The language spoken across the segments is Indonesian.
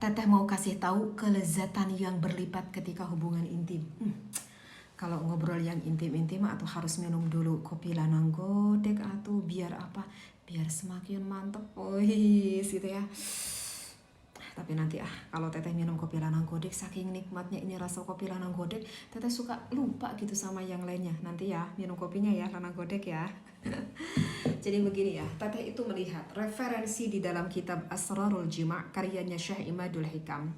Teteh mau kasih tahu kelezatan yang berlipat ketika hubungan intim. Kalau ngobrol yang intim-intim atau harus minum dulu kopi lanang godek atau biar apa? Biar semakin mantep, wih, gitu ya. Tapi nanti kalau teteh minum kopi lanang godek, saking nikmatnya ini rasa kopi lanang godek, teteh suka lupa gitu sama yang lainnya. Nanti ya minum kopinya ya lanang godek ya. Jadi begini ya, teteh itu melihat referensi di dalam kitab Asrarul Jima' karyanya Syekh Imadul Hikam.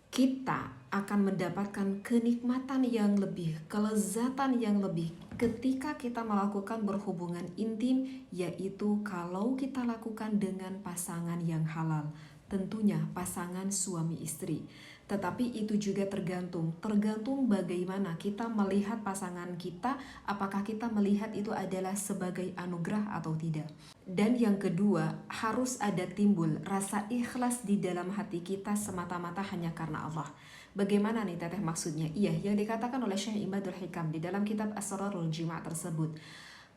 Kita akan mendapatkan kenikmatan yang lebih, kelezatan yang lebih ketika kita melakukan berhubungan intim, yaitu kalau kita lakukan dengan pasangan yang halal. Tentunya pasangan suami istri. Tetapi itu juga tergantung bagaimana kita melihat pasangan kita, apakah kita melihat itu adalah sebagai anugerah atau tidak. Dan yang kedua, harus ada timbul rasa ikhlas di dalam hati kita semata-mata hanya karena Allah. Bagaimana nih teteh maksudnya? Iya, yang dikatakan oleh Syekh Imadul Hikam di dalam kitab Asrarul Jima' tersebut.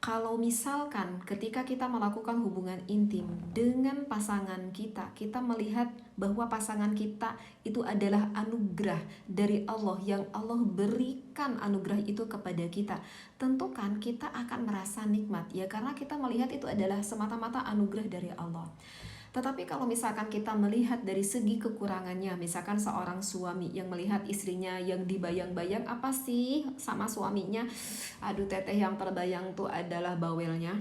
Kalau misalkan ketika kita melakukan hubungan intim dengan pasangan kita, kita melihat bahwa pasangan kita itu adalah anugerah dari Allah yang Allah berikan anugerah itu kepada kita. Tentu kan kita akan merasa nikmat ya, karena kita melihat itu adalah semata-mata anugerah dari Allah. Tetapi kalau misalkan kita melihat dari segi kekurangannya, misalkan seorang suami yang melihat istrinya yang dibayang-bayang apa sih sama suaminya, aduh teteh yang terbayang tuh adalah bawelnya,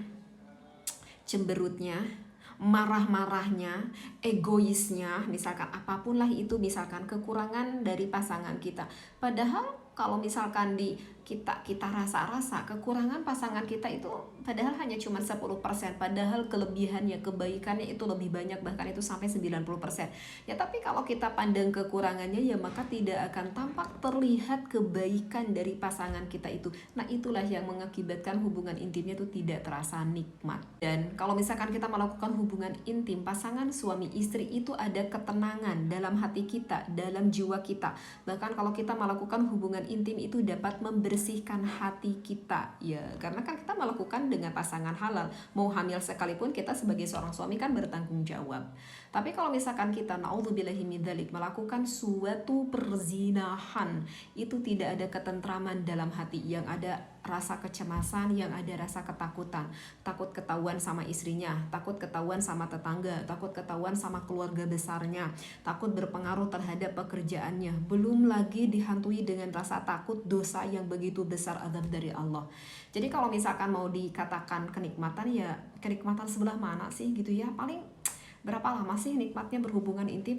cemberutnya, marah-marahnya, egoisnya, misalkan apapun lah itu, misalkan kekurangan dari pasangan kita. Padahal kalau misalkan kita rasa-rasa kekurangan pasangan kita itu padahal hanya cuma 10%, padahal kelebihannya, kebaikannya itu lebih banyak, bahkan itu sampai 90%. Ya tapi kalau kita pandang kekurangannya ya maka tidak akan tampak terlihat kebaikan dari pasangan kita itu. Nah itulah yang mengakibatkan hubungan intimnya itu tidak terasa nikmat. Dan kalau misalkan kita melakukan hubungan intim pasangan suami istri itu ada ketenangan dalam hati kita, dalam jiwa kita. Bahkan kalau kita melakukan hubungan intim itu dapat membersihkan hati kita ya, karena kan kita melakukan dengan pasangan halal. Mau hamil sekalipun kita sebagai seorang suami kan bertanggung jawab. Tapi kalau misalkan kita naudzubillahi min dzalik melakukan suatu perzinahan, itu tidak ada ketentraman dalam hati, yang ada rasa kecemasan, yang ada rasa ketakutan. Takut ketahuan sama istrinya, takut ketahuan sama tetangga, takut ketahuan sama keluarga besarnya, takut berpengaruh terhadap pekerjaannya. Belum lagi dihantui dengan rasa takut dosa yang begitu besar, azab dari Allah. Jadi kalau misalkan mau dikatakan kenikmatan, ya kenikmatan sebelah mana sih gitu ya, paling berapa lama sih nikmatnya berhubungan intim?